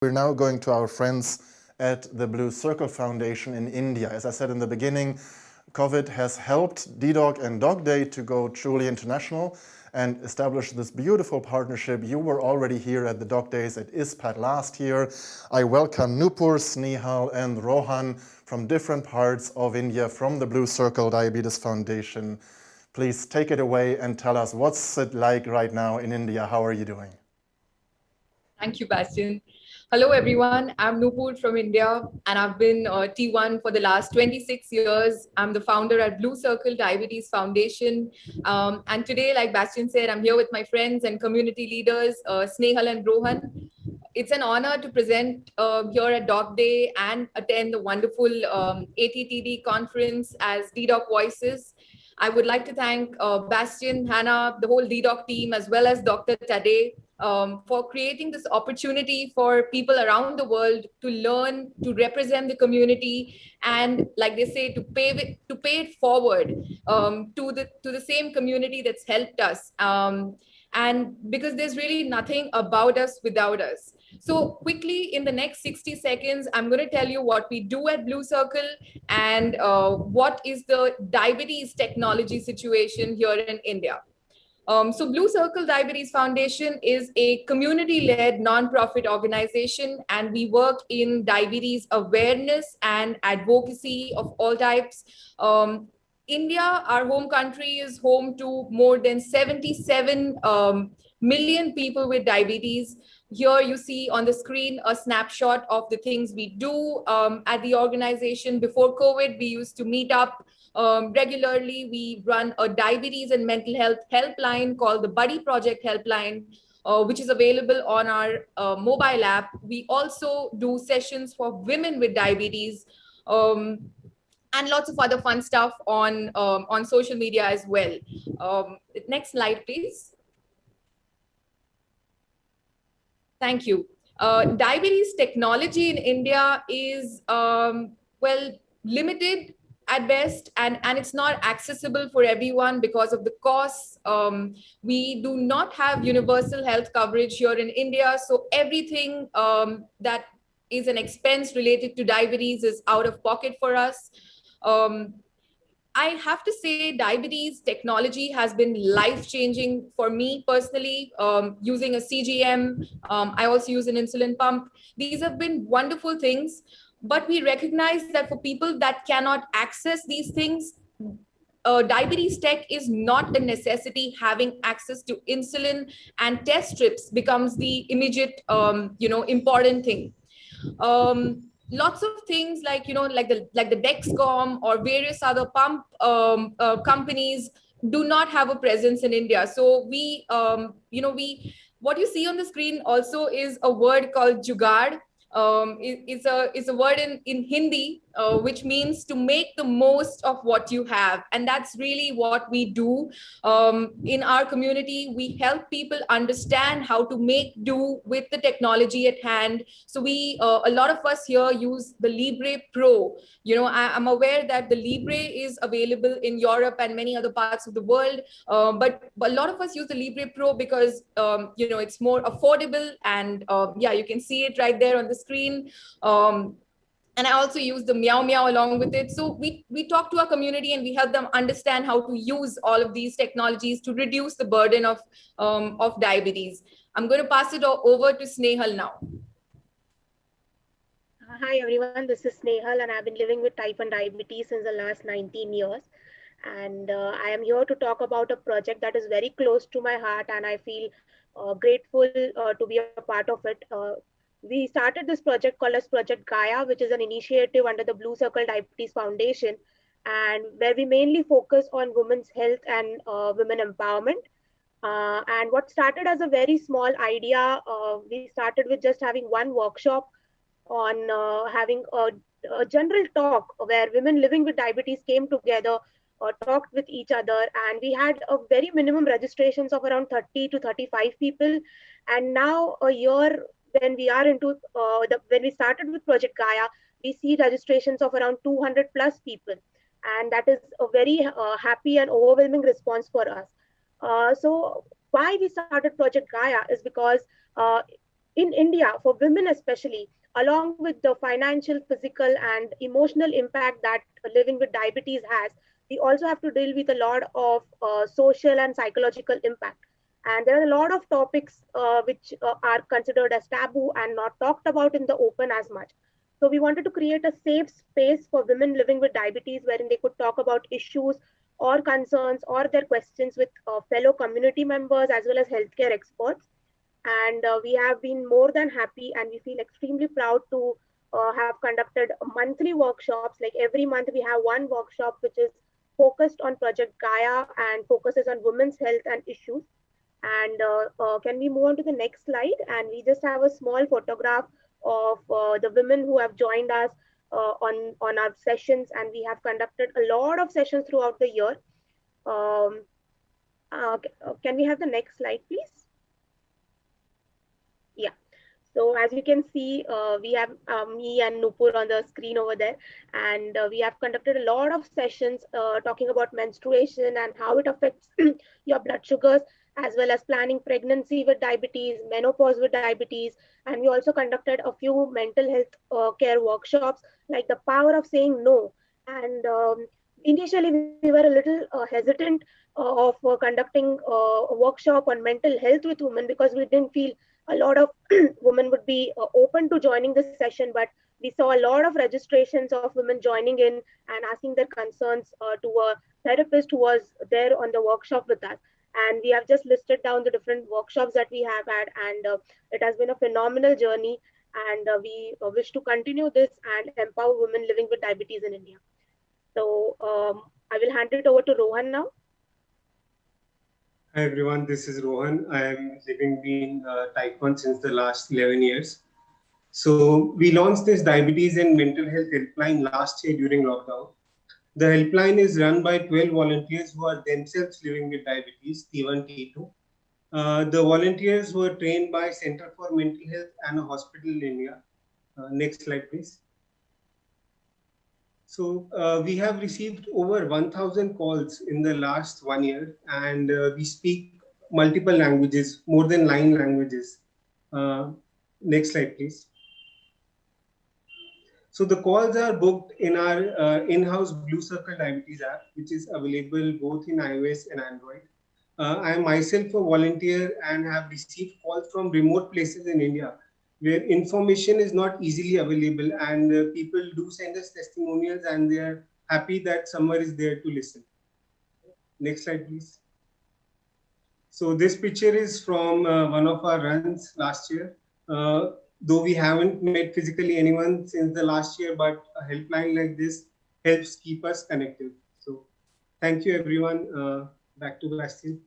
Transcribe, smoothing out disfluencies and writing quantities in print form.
We're now going to our friends at the Blue Circle Foundation in India. As I said in the beginning, COVID has helped dedoc and Dog Day to go truly international and establish this beautiful partnership. You were already here at the Dog Days at ISPAT last year. I welcome Nupur, Snehal, and Rohan from different parts of India from the Blue Circle Diabetes Foundation. Please take it away and tell us what's it like right now in India. How are you doing? Thank you, Bastian. Hello, everyone. I'm Nupur from India, and I've been T1 for the last 26 years. I'm the founder at Blue Circle Diabetes Foundation. And today, like Bastian said, I'm here with my friends and community leaders, Snehal and Rohan. It's an honor to present here at Doc Day and attend the wonderful ATTD conference as dedoc Voices. I would like to thank Bastian, Hannah, the whole dedoc team, as well as Dr. Tade for creating this opportunity for people around the world to learn, to represent the community, and like they say, to pay it forward to the same community that's helped us. And because there's really nothing about us without us. So quickly, in the next 60 seconds, I'm going to tell you what we do at Blue Circle and what is the diabetes technology situation here in India. So Blue Circle Diabetes Foundation is a community-led nonprofit organization, and we work in diabetes awareness and advocacy of all types. India, our home country, is home to more than 77 million people with diabetes. Here you see on the screen a snapshot of the things we do at the organization. Before COVID, we used to meet up regularly. We run a diabetes and mental health helpline called the Buddy Project Helpline, which is available on our mobile app. We also do sessions for women with diabetes. And lots of other fun stuff on social media as well. Next slide, please. Thank you. Diabetes technology in India is, well, limited at best, and it's not accessible for everyone because of the costs. We do not have universal health coverage here in India, so everything that is an expense related to diabetes is out of pocket for us. I have to say diabetes technology has been life-changing for me personally, using a CGM. I also use an insulin pump. These have been wonderful things, but we recognize that for people that cannot access these things, diabetes tech is not a necessity. Having access to insulin and test strips becomes the immediate, important thing. Lots of things like the Dexcom or various other pump companies do not have a presence in India. So what you see on the screen also is a word called jugaad. It's a word in Hindi, which means to make the most of what you have. And that's really what we do in our community. We help people understand how to make do with the technology at hand. So a lot of us here use the Libre Pro. I'm aware that the Libre is available in Europe and many other parts of the world. But a lot of us use the Libre Pro because, it's more affordable. And yeah, you can see it right there on the screen. And I also use the Meow Meow along with it. So we talk to our community and we help them understand how to use all of these technologies to reduce the burden of diabetes. I'm going to pass it over to Snehal now. Hi everyone, this is Snehal and I've been living with type 1 diabetes since the last 19 years. And I am here to talk about a project that is very close to my heart, and I feel grateful to be a part of it. We started this project called as Project Gaia, which is an initiative under the Blue Circle Diabetes Foundation, and where we mainly focus on women's health and women empowerment. And what started as a very small idea, we started with just having one workshop on having a general talk where women living with diabetes came together, talked with each other, and we had a very minimum registrations of around 30 to 35 people. And now a year when we are into when we started with Project Gaia, we see registrations of around 200 plus people, and that is a very happy and overwhelming response for us. So why we started Project Gaia is because in India, for women especially, along with the financial, physical, and emotional impact that living with diabetes has, we also have to deal with a lot of social and psychological impact. And there are a lot of topics which are considered as taboo and not talked about in the open as much. So we wanted to create a safe space for women living with diabetes wherein they could talk about issues or concerns or their questions with fellow community members as well as healthcare experts. And we have been more than happy and we feel extremely proud to have conducted monthly workshops. Like every month we have one workshop which is focused on Project Gaia and focuses on women's health and issues. And can we move on to the next slide? And we just have a small photograph of the women who have joined us on our sessions, and we have conducted a lot of sessions throughout the year. um, can we have the next slide, please? Yeah. So as you can see, we have me and Nupur on the screen over there, and we have conducted a lot of sessions talking about menstruation and how it affects your blood sugars, as well as planning pregnancy with diabetes, menopause with diabetes, and we also conducted a few mental health care workshops, like the power of saying no. And initially, we were a little hesitant of conducting a workshop on mental health with women because we didn't feel a lot of women would be open to joining this session, but we saw a lot of registrations of women joining in and asking their concerns to a therapist who was there on the workshop with us. And we have just listed down the different workshops that we have had, and it has been a phenomenal journey. And we wish to continue this and empower women living with diabetes in India. So I will hand it over to Rohan now. Hi everyone, this is Rohan. I am living in type 1 since the last 11 years. So we launched this diabetes and mental health helpline last year during lockdown. The helpline is run by 12 volunteers who are themselves living with diabetes, T1, T2. The volunteers were trained by Center for Mental Health and a hospital in India. Next slide, please. So we have received over 1,000 calls in the last 1 year, and we speak multiple languages, more than 9 languages. Next slide, please. So the calls are booked in our in-house Blue Circle Diabetes app, which is available both in iOS and Android. I am myself a volunteer and have received calls from remote places in India where information is not easily available, and people do send us testimonials and they are happy that someone is there to listen. Next slide, please. So this picture is from one of our runs last year. Though we haven't met physically anyone since the last year, but a helpline like this helps keep us connected. So thank you everyone. Back to Bastian.